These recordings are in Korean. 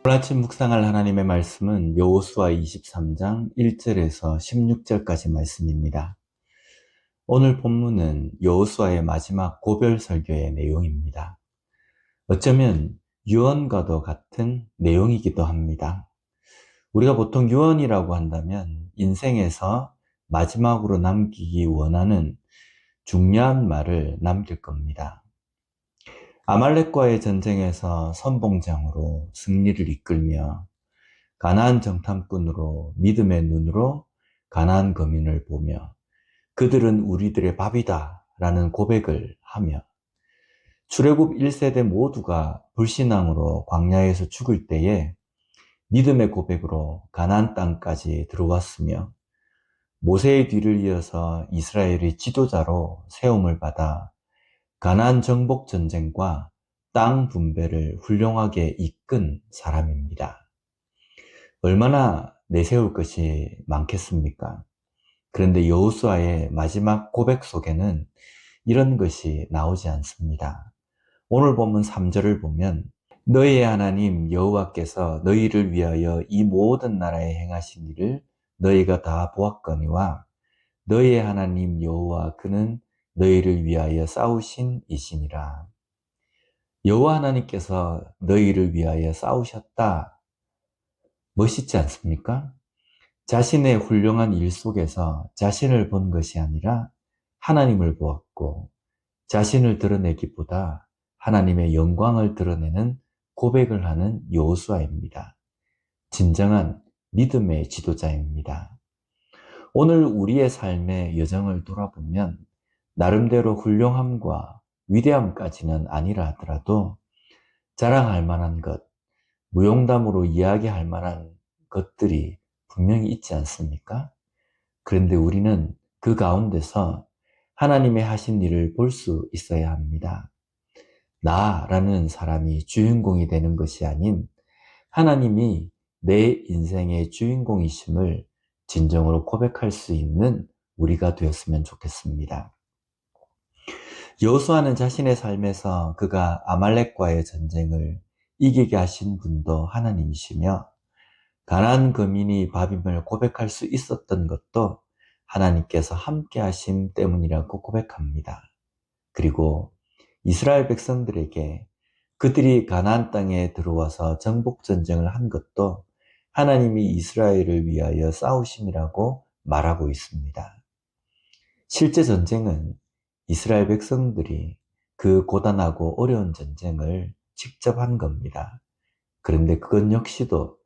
오늘 아침 묵상할 하나님의 말씀은 여호수아 23장 1절에서 16절까지 말씀입니다. 오늘 본문은 여호수아의 마지막 고별 설교의 내용입니다. 어쩌면 유언과도 같은 내용이기도 합니다. 우리가 보통 유언이라고 한다면 인생에서 마지막으로 남기기 원하는 중요한 말을 남길 겁니다. 아말렉과의 전쟁에서 선봉장으로 승리를 이끌며 가나안 정탐꾼으로 믿음의 눈으로 가나안 거민을 보며 그들은 우리들의 밥이다 라는 고백을 하며 출애굽 1세대 모두가 불신앙으로 광야에서 죽을 때에 믿음의 고백으로 가나안 땅까지 들어왔으며 모세의 뒤를 이어서 이스라엘의 지도자로 세움을 받아 가나안 정복 전쟁과 땅 분배를 훌륭하게 이끈 사람입니다. 얼마나 내세울 것이 많겠습니까? 그런데 여호수아의 마지막 고백 속에는 이런 것이 나오지 않습니다. 오늘 본문 3절을 보면 너희의 하나님 여호와께서 너희를 위하여 이 모든 나라에 행하신 일을 너희가 다 보았거니와 너희의 하나님 여호와 그는 너희를 위하여 싸우신 이시니라. 여호와 하나님께서 너희를 위하여 싸우셨다. 멋있지 않습니까? 자신의 훌륭한 일 속에서 자신을 본 것이 아니라 하나님을 보았고 자신을 드러내기보다 하나님의 영광을 드러내는 고백을 하는 여호수아입니다. 진정한 믿음의 지도자입니다. 오늘 우리의 삶의 여정을 돌아보면 나름대로 훌륭함과 위대함까지는 아니라 하더라도 자랑할 만한 것, 무용담으로 이야기할 만한 것들이 분명히 있지 않습니까? 그런데 우리는 그 가운데서 하나님의 하신 일을 볼 수 있어야 합니다. 나라는 사람이 주인공이 되는 것이 아닌 하나님이 내 인생의 주인공이심을 진정으로 고백할 수 있는 우리가 되었으면 좋겠습니다. 여호수아는 자신의 삶에서 그가 아말렉과의 전쟁을 이기게 하신 분도 하나님이시며 가나안 거민이 밥임을 고백할 수 있었던 것도 하나님께서 함께 하심 때문이라고 고백합니다. 그리고 이스라엘 백성들에게 그들이 가나안 땅에 들어와서 정복 전쟁을 한 것도 하나님이 이스라엘을 위하여 싸우심이라고 말하고 있습니다. 실제 전쟁은 이스라엘 백성들이 그 고단하고 어려운 전쟁을 직접 한 겁니다. 그런데 그건 역시도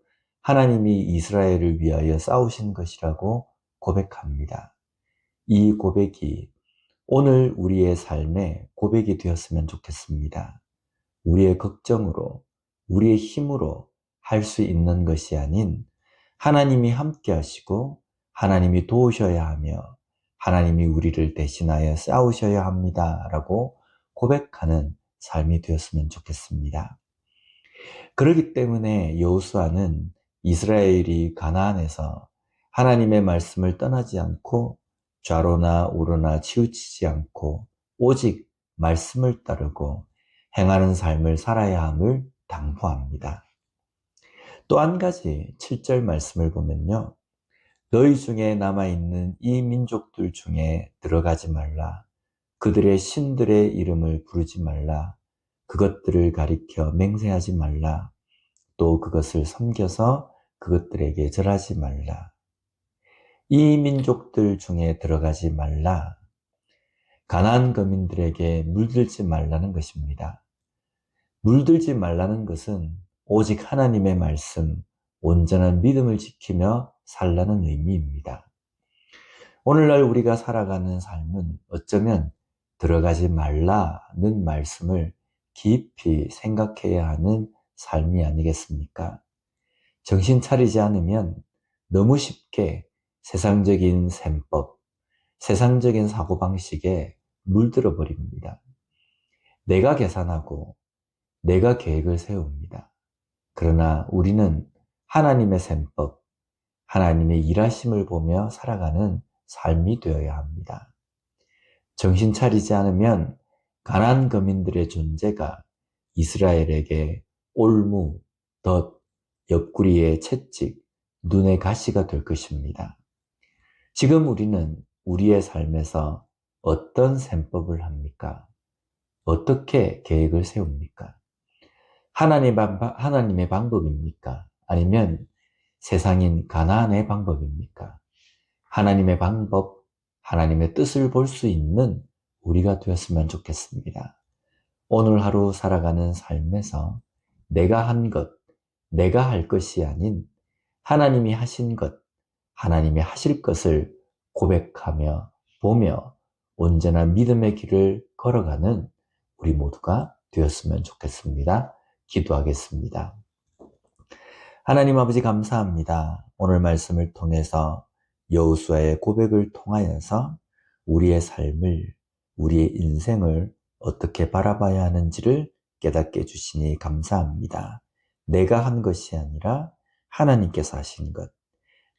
하나님이 이스라엘을 위하여 싸우신 것이라고 고백합니다. 이 고백이 오늘 우리의 삶의 고백이 되었으면 좋겠습니다. 우리의 걱정으로, 우리의 힘으로 할 수 있는 것이 아닌 하나님이 함께 하시고 하나님이 도우셔야 하며 하나님이 우리를 대신하여 싸우셔야 합니다. 라고 고백하는 삶이 되었으면 좋겠습니다. 그렇기 때문에 여호수아는 이스라엘이 가나안에서 하나님의 말씀을 떠나지 않고 좌로나 우로나 치우치지 않고 오직 말씀을 따르고 행하는 삶을 살아야 함을 당부합니다. 또 한 가지 7절 말씀을 보면요. 너희 중에 남아있는 이 민족들 중에 들어가지 말라. 그들의 신들의 이름을 부르지 말라. 그것들을 가리켜 맹세하지 말라. 또 그것을 섬겨서 그것들에게 절하지 말라. 이 민족들 중에 들어가지 말라. 가나안 거민들에게 물들지 말라는 것입니다. 물들지 말라는 것은 오직 하나님의 말씀, 온전한 믿음을 지키며 살라는 의미입니다. 오늘날 우리가 살아가는 삶은 어쩌면 들어가지 말라는 말씀을 깊이 생각해야 하는 삶이 아니겠습니까? 정신 차리지 않으면 너무 쉽게 세상적인 셈법, 세상적인 사고방식에 물들어 버립니다. 내가 계산하고 내가 계획을 세웁니다. 그러나 우리는 하나님의 셈법, 하나님의 일하심을 보며 살아가는 삶이 되어야 합니다. 정신 차리지 않으면 가나안 거민들의 존재가 이스라엘에게 올무, 덫, 옆구리에 채찍, 눈에 가시가 될 것입니다. 지금 우리는 우리의 삶에서 어떤 셈법을 합니까? 어떻게 계획을 세웁니까? 하나님의 방법입니까? 아니면 세상인 가나안의 방법입니까? 하나님의 방법, 하나님의 뜻을 볼 수 있는 우리가 되었으면 좋겠습니다. 오늘 하루 살아가는 삶에서 내가 한 것, 내가 할 것이 아닌 하나님이 하신 것, 하나님이 하실 것을 고백하며 보며 언제나 믿음의 길을 걸어가는 우리 모두가 되었으면 좋겠습니다. 기도하겠습니다. 하나님 아버지 감사합니다. 오늘 말씀을 통해서 여호수아의 고백을 통하여서 우리의 삶을, 우리의 인생을 어떻게 바라봐야 하는지를 깨닫게 해주시니 감사합니다. 내가 한 것이 아니라 하나님께서 하신 것,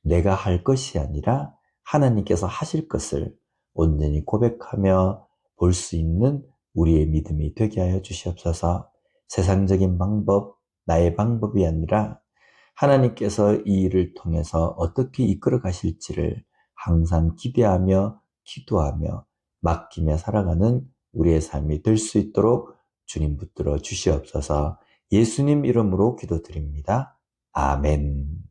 내가 할 것이 아니라 하나님께서 하실 것을 온전히 고백하며 볼 수 있는 우리의 믿음이 되게 하여 주시옵소서. 세상적인 방법, 나의 방법이 아니라 하나님께서 이 일을 통해서 어떻게 이끌어 가실지를 항상 기대하며 기도하며 맡기며 살아가는 우리의 삶이 될 수 있도록 주님 붙들어 주시옵소서. 예수님 이름으로 기도드립니다. 아멘.